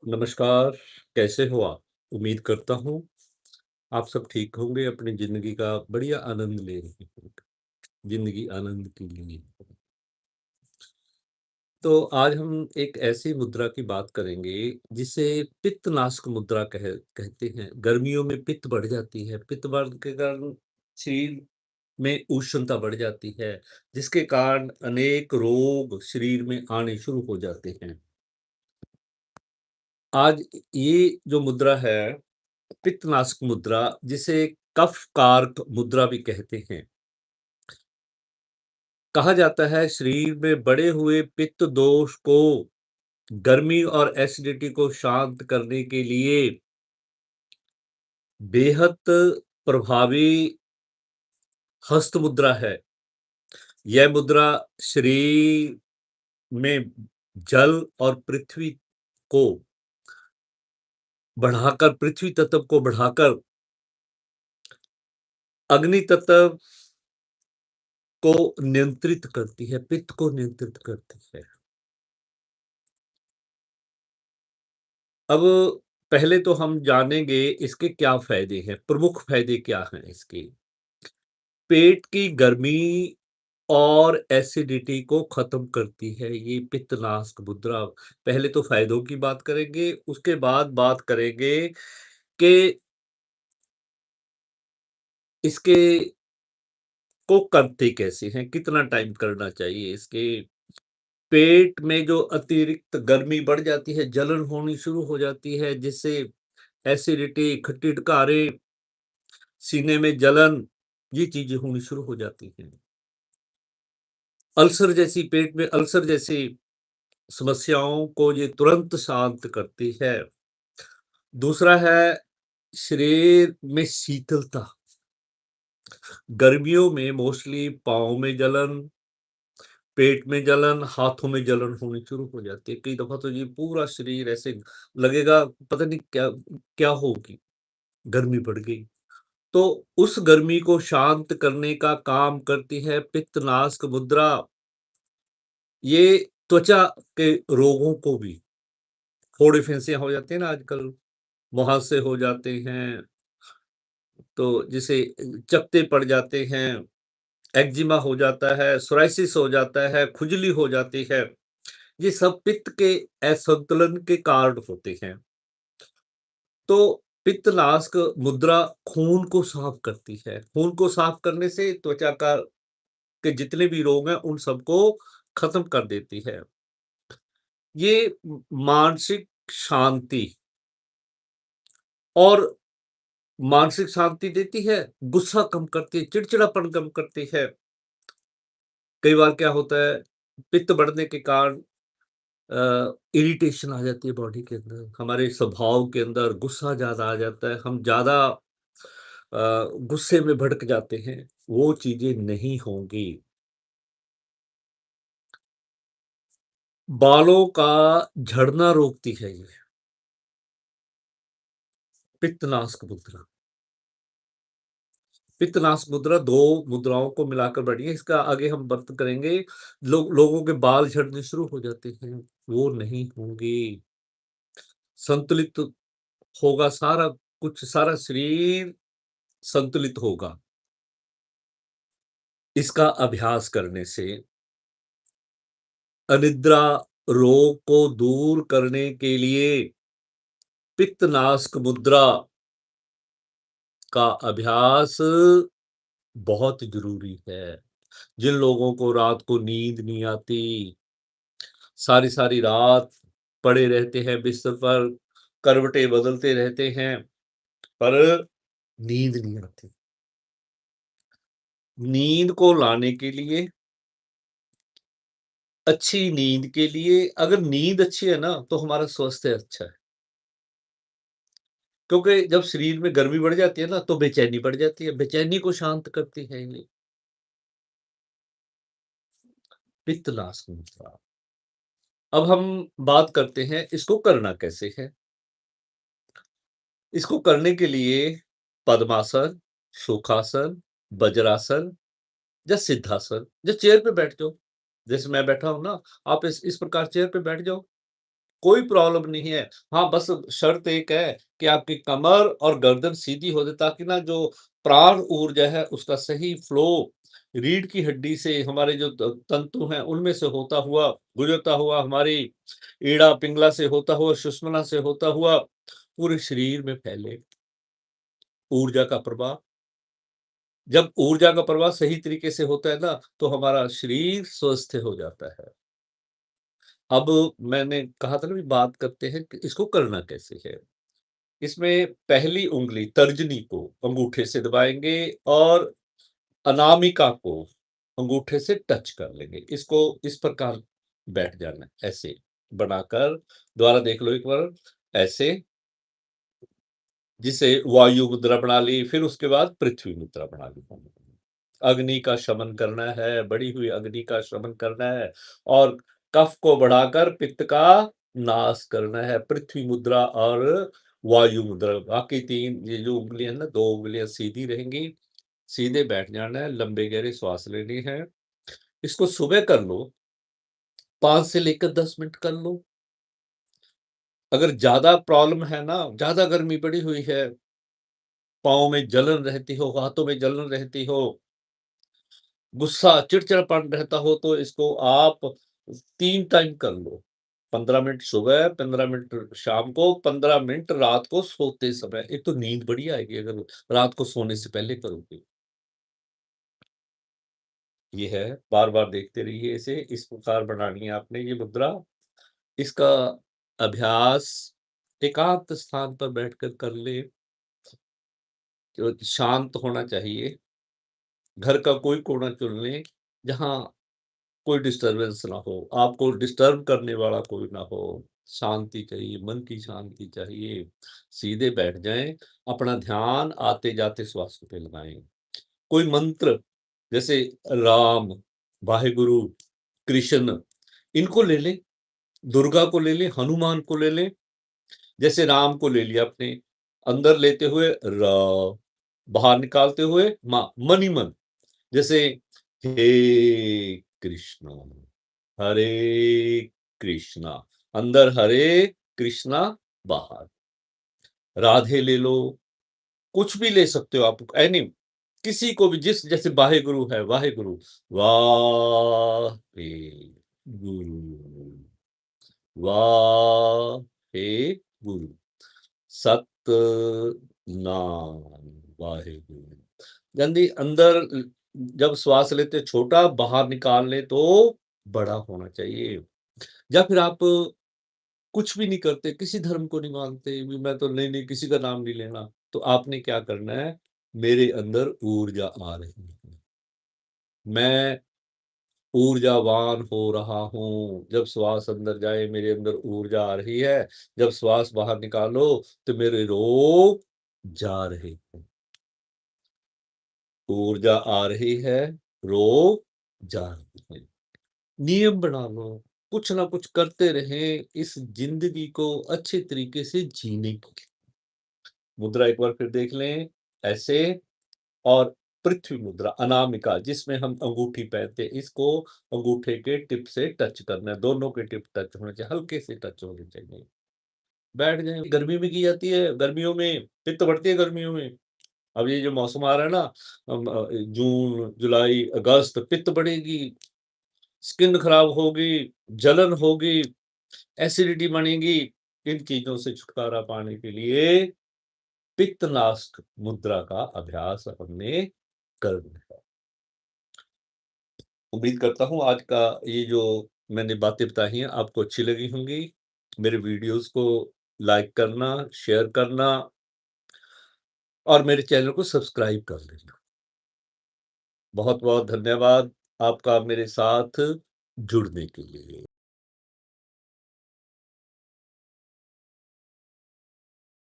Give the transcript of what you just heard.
नमस्कार, कैसे हो आप? उम्मीद करता हूँ, आप सब ठीक होंगे, अपनी ज़िंदगी का बढ़िया आनंद ले रहे होंगे। ज़िंदगी आनंद के लिए। तो आज हम एक ऐसी मुद्रा की बात करेंगे, जिसे पित्तनाशक मुद्रा कहते हैं। गर्मियों में पित्त बढ़ जाती है, पित्त बढ़ने के कारण शरीर में उष्णता बढ़ जाती है, जिसके कारण अनेक रोग शरीर में आने शुरू हो जाते हैं। आज ये जो मुद्रा है पित्तनाशक मुद्रा जिसे कफ कारक मुद्रा भी कहते हैं। कहा जाता है शरीर में बढ़े हुए पित्त दोष को गर्मी और एसिडिटी को शांत करने के लिए बेहद प्रभावी हस्त मुद्रा है। यह मुद्रा शरीर में जल और पृथ्वी को बढ़ाकर पृथ्वी तत्व को बढ़ाकर अग्नि तत्व को नियंत्रित करती है, पित्त को नियंत्रित करती है। अब पहले तो हम जानेंगे इसके क्या फ़ायदे हैं, प्रमुख फ़ायदे क्या हैं इसके? पेट की गर्मी और एसिडिटी को ख़त्म करती है ये पित्तनाशक मुद्रा। पहले तो फ़ायदों की बात करेंगे, उसके बाद बात करेंगे कि इसके को करते कैसे हैं, कितना टाइम करना चाहिए इसके पेट में जो अतिरिक्त गर्मी बढ़ जाती है, जलन होनी शुरू हो जाती है, जिससे एसिडिटी, खट्टी डकारें, सीने में जलन, ये चीज़ें होनी शुरू हो जाती हैं। अल्सर जैसी पेट में अल्सर जैसी समस्याओं को ये तुरंत शांत करती है। दूसरा है शरीर में शीतलता। गर्मियों में मोस्टली पाँव में जलन, पेट में जलन, हाथों में जलन होनी शुरू हो जाती है। कई दफ़ा तो ये पूरा शरीर ऐसे लगेगा पता नहीं क्या क्या होगी, गर्मी बढ़ गई। तो उस गर्मी को शांत करने का काम करती है पित्तनाशक मुद्रा। ये त्वचा के रोगों को भी फोड़े फिंसियाँ हो जाती हैं ना आजकल, मुहासे हो जाते हैं, तो जिसे चकत्ते पड़ जाते हैं, एक्जिमा हो जाता है, सोराइसिस हो जाता है, खुजली हो जाती है, ये सब पित्त के असंतुलन के कारण होते हैं। तो पित्तनाशक मुद्रा खून को साफ करती है। खून को साफ करने से त्वचा का के जितने भी रोग हैं उन सबको खत्म कर देती है। ये मानसिक शांति और मानसिक शांति देती है, गुस्सा कम करती है, चिड़चिड़ापन कम करती है। कई बार क्या होता है, पित्त बढ़ने के कारण इरिटेशन आ जाती है बॉडी के अंदर, हमारे स्वभाव के अंदर गुस्सा ज़्यादा आ जाता है, हम ज़्यादा गुस्से में भड़क जाते हैं, वो चीज़ें नहीं होंगी। बालों का झड़ना रोकती है ये, पित्तनाशक मुद्रा। पित्तनाशक मुद्रा 2 मुद्राओं को मिलाकर बनी है, इसका आगे हम बात करेंगे। लोगों के बाल झड़ने शुरू हो जाते हैं, वो नहीं होंगे। संतुलित होगा सारा कुछ, सारा शरीर संतुलित होगा, इसका अभ्यास करने से। अनिद्रा रोग को दूर करने के लिए पित्तनाशक मुद्रा का अभ्यास बहुत ज़रूरी है। जिन लोगों को रात को नींद नहीं आती, सारी-सारी रात पड़े रहते हैं बिस्तर पर, करवटें बदलते रहते हैं, पर नींद नहीं आती। नींद को लाने के लिए, अच्छी नींद के लिए अगर नींद अच्छी है ना, तो हमारा स्वास्थ्य अच्छा है। क्योंकि जब शरीर में गर्मी बढ़ जाती है ना, तो बेचैनी बढ़ जाती है, बेचैनी को शांत करती है ये पित्तनाशक मुद्रा। अब हम बात करते हैं इसको करना कैसे है? इसको करने के लिए पद्मासन, सुखासन, वज्रासन या सिद्धासन या चेयर पे बैठ जाओ। जैसे मैं बैठा हूँ ना, आप इस प्रकार चेयर पे बैठ जाओ। कोई प्रॉब्लम नहीं है। हाँ, बस शर्त एक है कि आपकी कमर और गर्दन सीधी हो जाए, ताकि ना जो प्राण ऊर्जा है उसका सही फ्लो रीढ़ की हड्डी से, हमारे जो तंतु हैं उनमें से होता हुआ, गुजरता हुआ, हमारी इड़ा पिंगला से होता हुआ, सुषुम्ना से होता हुआ पूरे शरीर में फैले। ऊर्जा का प्रवाह, जब ऊर्जा का प्रवाह सही तरीके से होता है ना, तो हमारा शरीर स्वस्थ हो जाता है। अब मैंने कहा था ना, भी बात करते हैं कि इसको करना कैसे है। इसमें पहली उँगली तर्जनी को अंगूठे से दबाएँगे और अनामिका को अंगूठे से टच कर लेंगे। इसको इस प्रकार बैठ जाना है, ऐसे बनाकर, दोबारा देख लो एक बार, ऐसे, जिसे वायु मुद्रा बना ली, फिर उसके बाद पृथ्वी मुद्रा बना ली। अग्नि का शमन करना है, बढ़ी हुई अग्नि का शमन करना है और कफ को बढ़ाकर पित्त का नाश करना है। पृथ्वी मुद्रा और वायु मुद्रा, बाकी 3 ये जो उँगलियाँ हैं ना, 2 उँगलियाँ सीधी रहेंगी, सीधे बैठ जाना है, लंबे गहरे श्वास लेनी है। इसको सुबह कर लो, 5 से लेकर 10 मिनट कर लो। अगर ज़्यादा प्रॉब्लम है ना, ज़्यादा गर्मी बढ़ी हुई है, पाँव में जलन रहती हो, हाथों में जलन रहती हो, गुस्सा, चिड़चिड़ापन रहता हो, तो इसको आप 3 टाइम कर लो। 15 मिनट सुबह, 15 मिनट शाम को, 15 मिनट रात को सोते समय। एक तो नींद बढ़िया आएगी अगर रात को सोने से पहले करोगे। ये है, बार-बार देखते रहिए इसे, इस प्रकार बनानी है आपने ये मुद्रा। इसका अभ्यास एकांत स्थान पर बैठकर कर लें, जो शांत होना चाहिए। घर का कोई कोना चुन लें, जहाँ कोई डिस्टर्बेंस ना हो, आपको डिस्टर्ब करने वाला कोई ना हो। शांति चाहिए, मन की शांति चाहिए। सीधे बैठ जाएँ, अपना ध्यान आते-जाते श्वासों पे लगाएँ। कोई मंत्र, जैसे राम, वाहेगुरु, कृष्ण, इनको ले लें, दुर्गा को ले लें, हनुमान को ले लें। जैसे राम को ले लिया आपने, अंदर लेते हुए र, बाहर निकालते हुए मा, मन ही मन। जैसे हे कृष्णा, हरे कृष्णा, अंदर हरे, कृष्णा बाहर। राधे ले लो, कुछ भी ले सकते हो आप, एनी, किसी को भी, जिस, जैसे वाहेगुरु है, वाहेगुरु, वाहे गुरु, वाहे गुरु, सतनाम वाहेगुरु। यानी अंदर जब श्वास लेते छोटा, बाहर निकालने तो बड़ा होना चाहिए। या फिर आप कुछ भी नहीं करते, किसी धर्म को नहीं मानते, भी मैं तो नहीं, नहीं किसी का नाम नहीं लेना, तो आपने क्या करना है, मेरे अंदर ऊर्जा आ रही है, मैं ऊर्जावान हो रहा हूँ। जब श्वास अंदर जाए, मेरे अंदर ऊर्जा आ रही है, जब श्वास बाहर निकालो तो मेरे रोग जा रहे हैं। ऊर्जा आ रही है, रोग जा रहे हैं। नियम बना लो, कुछ ना कुछ करते रहें, इस जिंदगी को अच्छे तरीके से जीने की। मुद्रा एक बार फिर देख लें, ऐसे, और पृथ्वी मुद्रा अनामिका, जिसमें हम अंगूठी पहनते हैं, इसको अंगूठे के टिप से टच करना है, दोनों के टिप टच होने चाहिए, हल्के से टच होने चाहिए। बैठ जाएँ, गर्मी में की जाती है, गर्मियों में पित्त बढ़ती है गर्मियों में। अब ये जो मौसम आ रहा है ना, जून, जुलाई, अगस्त, पित्त बढ़ेगी, स्किन खराब होगी, जलन होगी, एसिडिटी बनेगी। इन चीज़ों से छुटकारा पाने के लिए पित्तनाशक मुद्रा का अभ्यास हमने करना है। उम्मीद करता हूँ आज का ये जो मैंने बातें बताई हैं आपको अच्छी लगी होंगी। मेरे वीडियोज़ को लाइक करना, शेयर करना और मेरे चैनल को सब्सक्राइब कर लेना। बहुत-बहुत धन्यवाद आपका मेरे साथ जुड़ने के लिए।